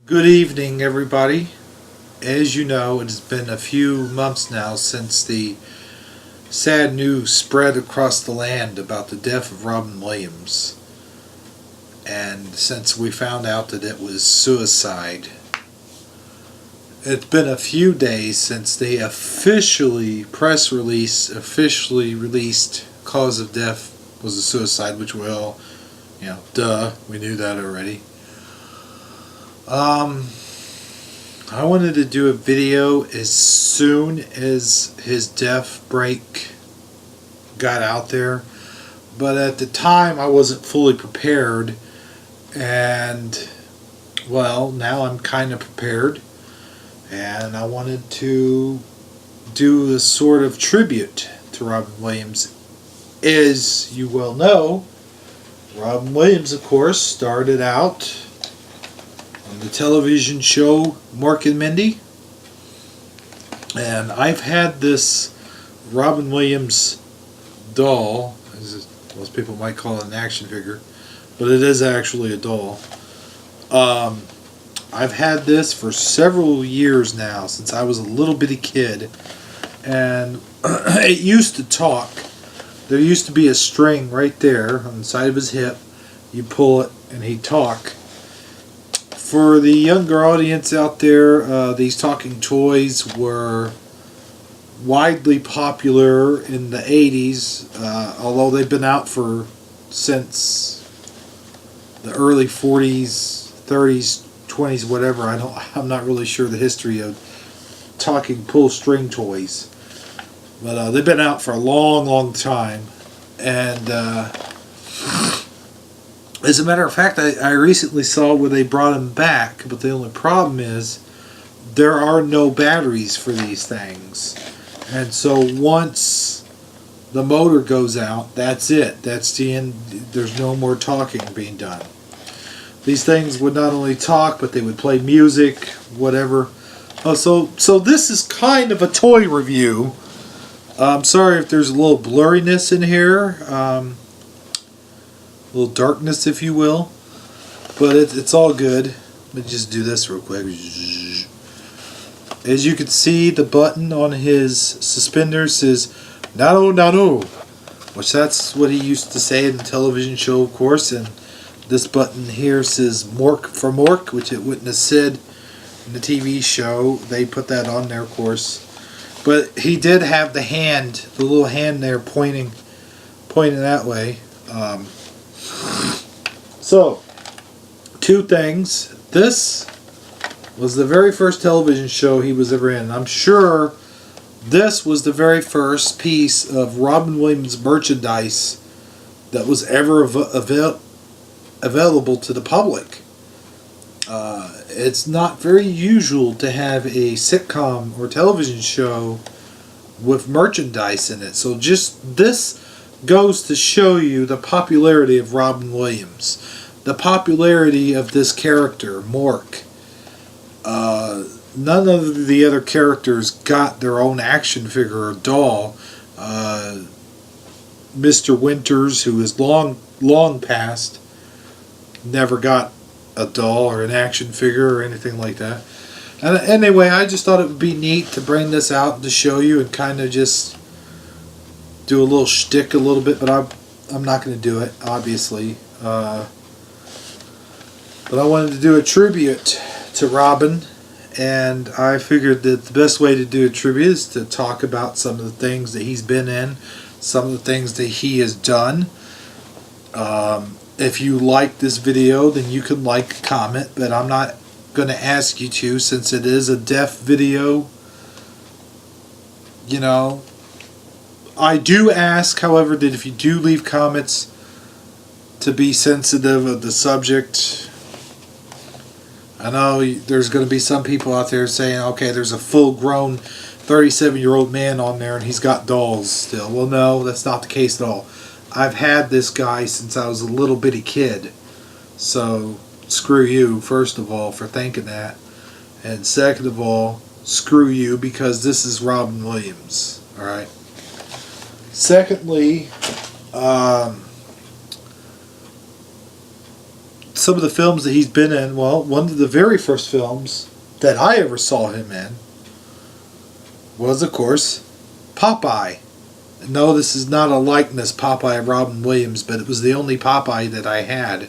Good evening, everybody. As you know, it has been a few months now since the sad news spread across the land about the death of Robin Williams. And since we found out that it was suicide, it's been a few days since they officially released cause of death was a suicide, which we all, duh, we knew that already. I wanted to do a video as soon as his death break got out there, but at the time I wasn't fully prepared, and well, now I'm kind of prepared, and I wanted to do a sort of tribute to Robin Williams. As you well know, Robin Williams, of course, started out on the television show Mork and Mindy, and I've had this Robin Williams doll, as most people might call it an action figure, but it is actually a doll. I've had this for several years now, since I was a little bitty kid, and it used to talk. There used to be a string right there on the side of his hip. You pull it and he'd talk. For the younger audience out there, these talking toys were widely popular in the 80s, although they've been out since the early 40s, 30s, 20s, whatever. I'm not really sure the history of talking pull string toys, but they've been out for a long time. And as a matter of fact, I recently saw where they brought them back, but the only problem is there are no batteries for these things. And so once the motor goes out, that's it. That's the end. There's no more talking being done. These things would not only talk, but they would play music, whatever. Oh, so this is kind of a toy review. I'm sorry if there's a little blurriness in here. A little darkness, if you will, but it's all good. Let me just do this real quick. As you can see, the button on his suspenders says "Nano Nano," which that's what he used to say in the television show, of course. And this button here says "Mork for Mork," which it wouldn't have said in the TV show. They put that on there, of course. But he did have the little hand there pointing that way. So, two things. This was the very first television show he was ever in. I'm sure this was the very first piece of Robin Williams merchandise that was ever available to the public. It's not very usual to have a sitcom or television show with merchandise in it. So just this goes to show you the popularity of Robin Williams, the popularity of this character, Mork. None of the other characters got their own action figure or doll. Mr. Winters, who is long past, never got a doll or an action figure or anything like that. And anyway, I just thought it would be neat to bring this out to show you and kind of just do a little shtick a little bit, but I'm not going to do it, obviously. But I wanted to do a tribute to Robin, and I figured that the best way to do a tribute is to talk about some of the things that he's been in, some of the things that he has done. If you like this video, then you can like, comment, but I'm not going to ask you to, since it is a deaf video. I do ask, however, that if you do leave comments, to be sensitive of the subject. I know there's going to be some people out there saying, okay, there's a full-grown 37-year-old man on there and he's got dolls still. Well, no, that's not the case at all. I've had this guy since I was a little bitty kid. So, screw you, first of all, for thinking that. And second of all, screw you, because this is Robin Williams. Alright? Secondly, some of the films that he's been in, well, one of the very first films that I ever saw him in was, of course, Popeye. No, this is not a likeness Popeye of Robin Williams, but it was the only Popeye that I had.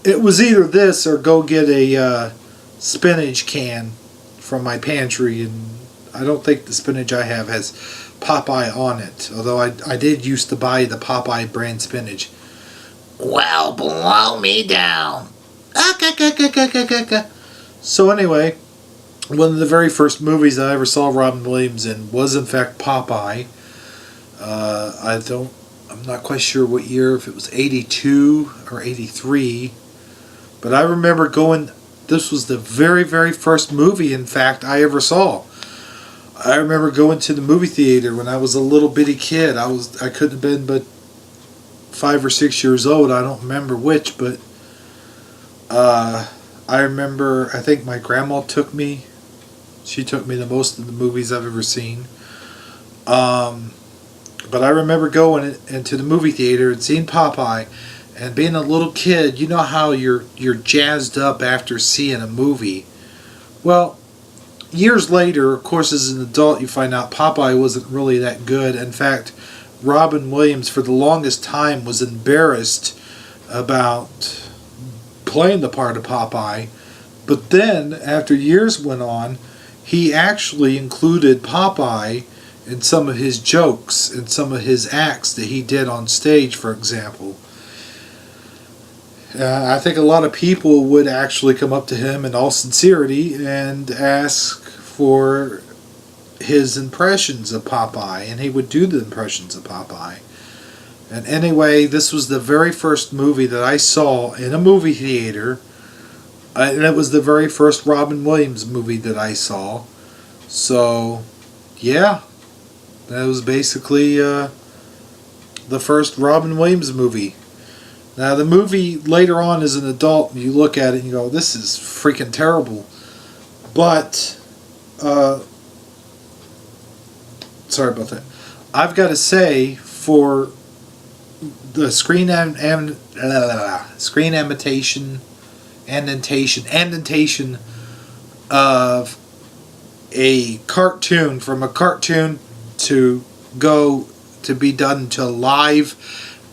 It was either this or go get a spinach can from my pantry, and I don't think the spinach I have has Popeye on it, although I did used to buy the Popeye brand spinach. Well, blow me down. So anyway, one of the very first movies I ever saw Robin Williams in was in fact Popeye. I'm not quite sure what year, if it was 82 or 83, but I remember going, this was the very, very first movie, in fact, I ever saw. I remember going to the movie theater when I was a little bitty kid. I couldn't have been but 5 or 6 years old. I don't remember which, but I remember, I think my grandma took me. She took me to most of the movies I've ever seen. But I remember going into the movie theater and seeing Popeye, and being a little kid, you know how you're jazzed up after seeing a movie. Well, years later, of course, as an adult, you find out Popeye wasn't really that good. In fact, Robin Williams, for the longest time, was embarrassed about playing the part of Popeye. But then, after years went on, he actually included Popeye in some of his jokes and some of his acts that he did on stage, for example. I think a lot of people would actually come up to him in all sincerity and ask for his impressions of Popeye, and he would do the impressions of Popeye. And anyway, this was the very first movie that I saw in a movie theater, and it was the very first Robin Williams movie that I saw. So, yeah, that was basically the first Robin Williams movie. Now, the movie later on as an adult, you look at it and you go, this is freaking terrible. But, sorry about that. I've got to say, for the screen annotation of a cartoon, from a cartoon to go to be done to live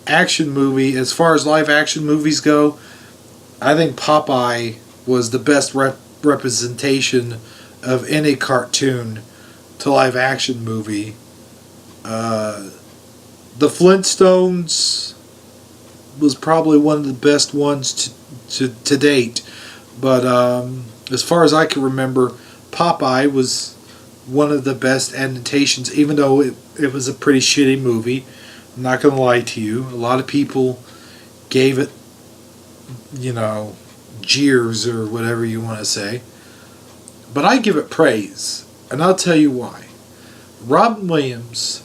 action movie, as far as live action movies go, I think Popeye was the best representation of any cartoon to live action movie. The Flintstones was probably one of the best ones to date, but as far as I can remember, Popeye was one of the best annotations, even though it was a pretty shitty movie. I'm not going to lie to you. A lot of people gave it, jeers or whatever you want to say. But I give it praise, and I'll tell you why. Robin Williams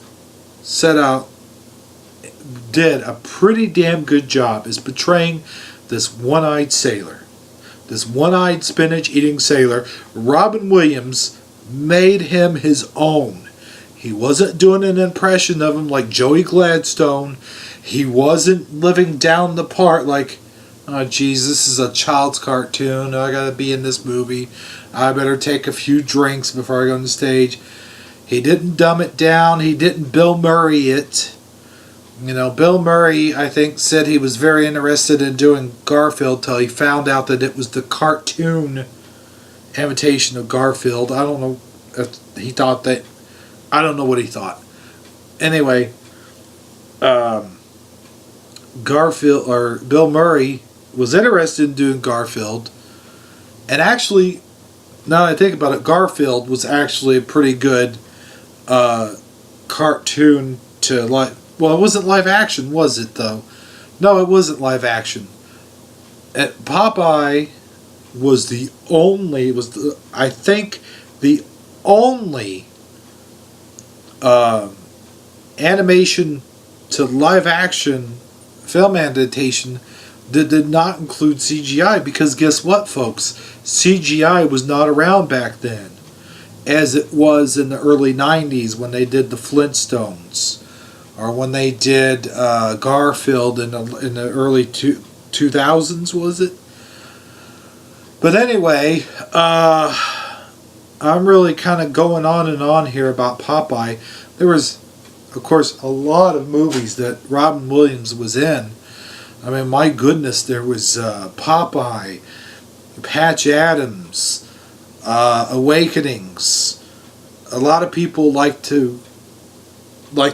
did a pretty damn good job as portraying this one-eyed sailor. This one-eyed spinach-eating sailor. Robin Williams made him his own. He wasn't doing an impression of him like Joey Gladstone. He wasn't living down the part like, oh geez, this is a child's cartoon. I gotta be in this movie. I better take a few drinks before I go on the stage. He didn't dumb it down. He didn't Bill Murray it. Bill Murray, I think, said he was very interested in doing Garfield till he found out that it was the cartoon imitation of Garfield. I don't know if he thought that. I don't know what he thought. Anyway, Garfield, or Bill Murray, was interested in doing Garfield. And actually, now that I think about it, Garfield was actually a pretty good cartoon to live. Well, it wasn't live action, was it, though? No, it wasn't live action. Popeye was the only, I think, the only animation to live action film adaptation that did not include CGI, because guess what, folks? CGI was not around back then as it was in the early 90s when they did the Flintstones, or when they did Garfield in the early 2000s, was it? But anyway, I'm really kind of going on and on here about Popeye. There was, of course, a lot of movies that Robin Williams was in. I mean, my goodness, there was Popeye, Patch Adams, Awakenings. A lot of people like to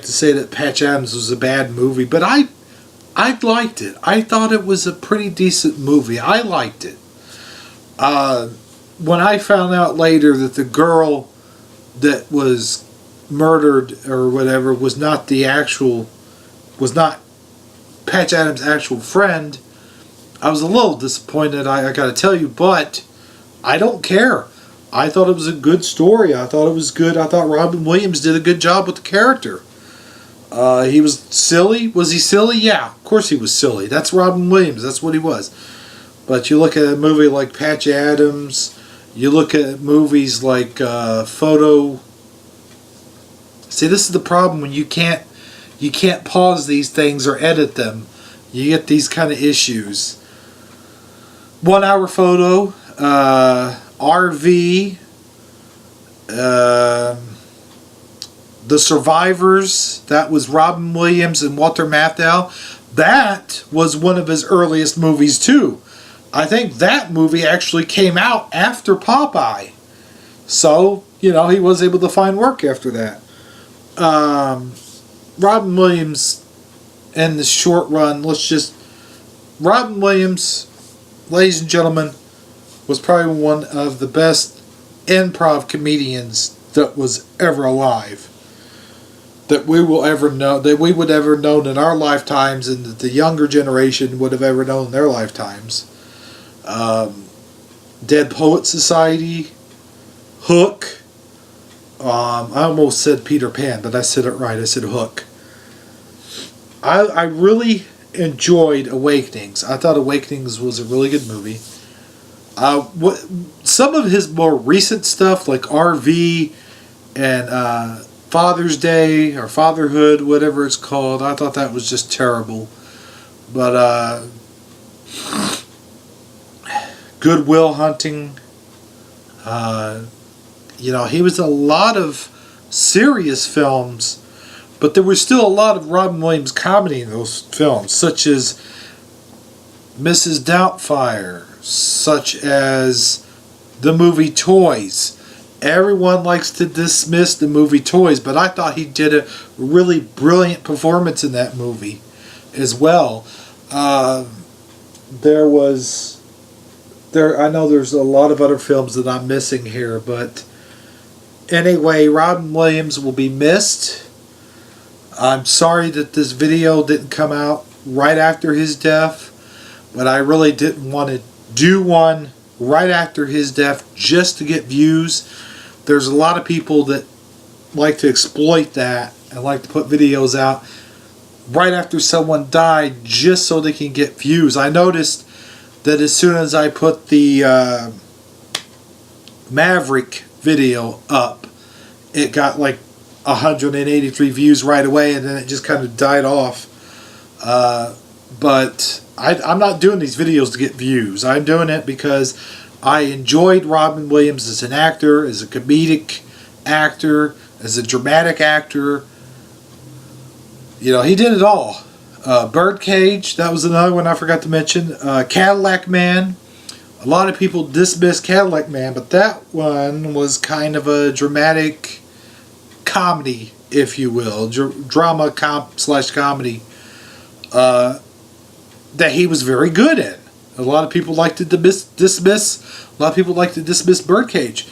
say that Patch Adams was a bad movie, but I liked it. I thought it was a pretty decent movie. I liked it. When I found out later that the girl that was murdered or whatever was not Patch Adams' actual friend, I was a little disappointed, I gotta tell you, but I don't care. I thought it was a good story. I thought it was good. I thought Robin Williams did a good job with the character. He was silly. Was he silly? Yeah, of course he was silly. That's Robin Williams. That's what he was. But you look at a movie like Patch Adams, you look at movies like Photo. See, this is the problem when you can't pause these things or edit them. You get these kind of issues. 1 Hour Photo, RV, The Survivors. That was Robin Williams and Walter Matthau. That was one of his earliest movies too. I think that movie actually came out after Popeye. So, he was able to find work after that. Robin Williams, in the short run, Robin Williams, ladies and gentlemen, was probably one of the best improv comedians that was ever alive. That we would ever known in our lifetimes, and that the younger generation would have ever known in their lifetimes. Dead Poet Society, Hook. I almost said Peter Pan, but I said it right. I said Hook. I really enjoyed Awakenings. I thought Awakenings was a really good movie. Some of his more recent stuff, like RV and Father's Day or Fatherhood, whatever it's called, I thought that was just terrible. But Good Will Hunting. He was in a lot of serious films, but there was still a lot of Robin Williams comedy in those films, such as Mrs. Doubtfire, such as the movie Toys. Everyone likes to dismiss the movie Toys, but I thought he did a really brilliant performance in that movie as well. I know there's a lot of other films that I'm missing here, but anyway, Robin Williams will be missed. I'm sorry that this video didn't come out right after his death, but I really didn't want to do one right after his death just to get views. There's a lot of people that like to exploit that and like to put videos out right after someone died just so they can get views. I noticed that as soon as I put the Maverick video up, it got like 183 views right away, and then it just kind of died off. But I'm not doing these videos to get views. I'm doing it because I enjoyed Robin Williams as an actor, as a comedic actor, as a dramatic actor. He did it all. Birdcage, that was another one I forgot to mention. Cadillac Man. A lot of people dismiss Cadillac Man, but that one was kind of a dramatic comedy, if you will. Drama / comedy. That he was very good in. A lot of people like to dismiss. A lot of people like to dismiss Birdcage.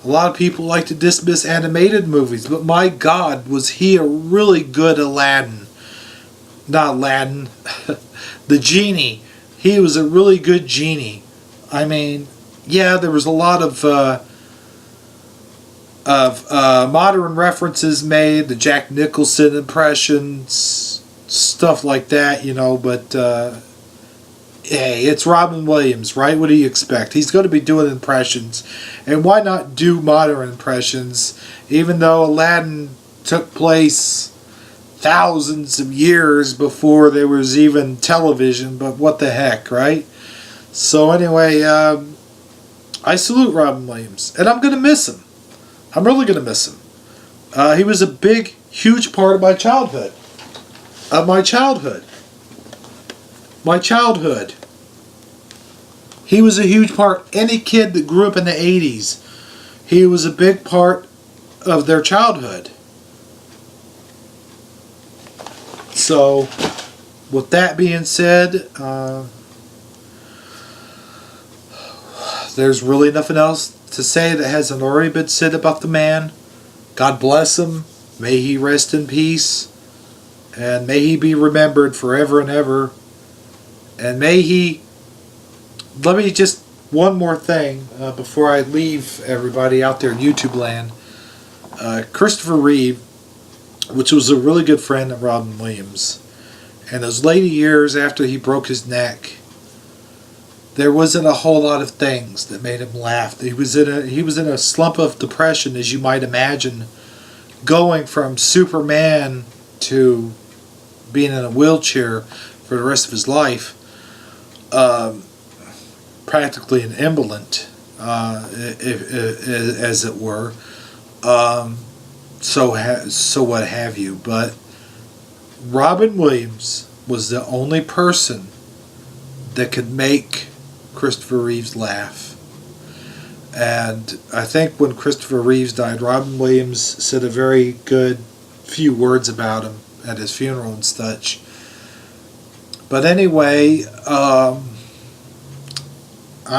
A lot of people like to dismiss animated movies. But my God, was he a really good Aladdin? Not Aladdin. The Genie. He was a really good Genie. I mean, yeah, there was a lot of modern references made. The Jack Nicholson impressions, stuff like that, but hey, it's Robin Williams, right? What do you expect? He's going to be doing impressions. And why not do modern impressions? Even though Aladdin took place thousands of years before there was even television, but what the heck, right? So anyway, I salute Robin Williams, and I'm going to miss him. I'm really going to miss him. He was a big, huge part of my childhood. My childhood. He was a huge part. Any kid that grew up in the 80s, he was a big part of their childhood. So, with that being said, there's really nothing else to say that hasn't already been said about the man. God bless him. May he rest in peace. And may he be remembered forever and ever. And may he... Let me just... One more thing before I leave everybody out there in YouTube land. Christopher Reeve, which was a really good friend of Robin Williams. And those later years after he broke his neck, there wasn't a whole lot of things that made him laugh. He was in a slump of depression, as you might imagine, going from Superman to being in a wheelchair for the rest of his life, practically an invalid, as it were. So what have you. But Robin Williams was the only person that could make Christopher Reeves laugh. And I think when Christopher Reeves died, Robin Williams said a very good few words about him at his funeral and such. But anyway, I'm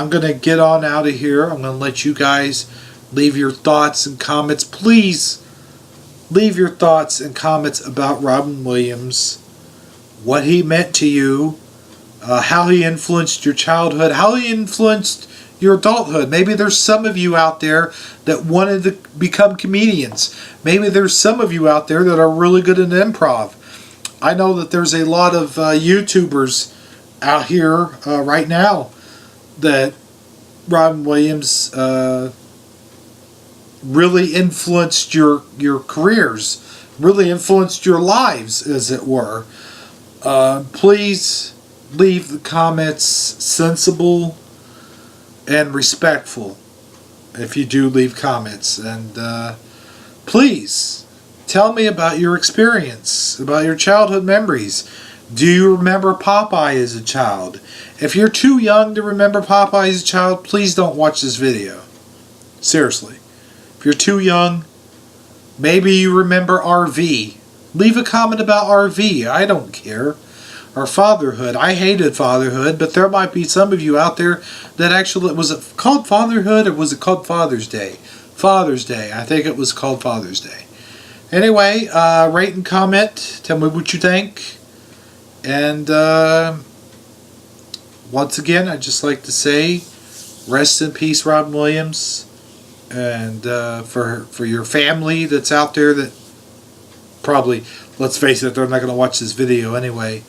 going to get on out of here. I'm going to let you guys leave your thoughts and comments. Please leave your thoughts and comments about Robin Williams, what he meant to you, how he influenced your childhood, how he influenced your adulthood. Maybe there's some of you out there that wanted to become comedians. Maybe there's some of you out there that are really good at improv. I know that there's a lot of YouTubers out here right now that Robin Williams really influenced your careers, really influenced your lives, as it were. Please leave the comments sensible and respectful if you do leave comments. And please tell me about your experience, about your childhood memories. Do you remember Popeye as a child? If you're too young to remember Popeye as a child, please don't watch this video. Seriously. If you're too young, maybe you remember R.V. Leave a comment about R.V. I don't care. Or fatherhood. I hated fatherhood, but there might be some of you out there that actually... Was it called fatherhood or was it called Father's Day? Father's Day. I think it was called Father's Day. Anyway, rate and comment. Tell me what you think. And once again, I'd just like to say, rest in peace, Robin Williams. And for your family that's out there that probably, let's face it, they're not going to watch this video anyway.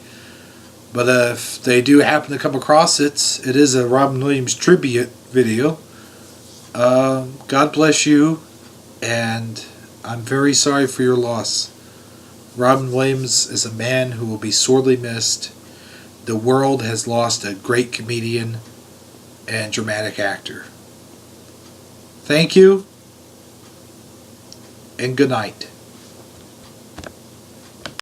But if they do happen to come across it, it is a Robin Williams tribute video. God bless you, and I'm very sorry for your loss. Robin Williams is a man who will be sorely missed. The world has lost a great comedian and dramatic actor. Thank you, and good night.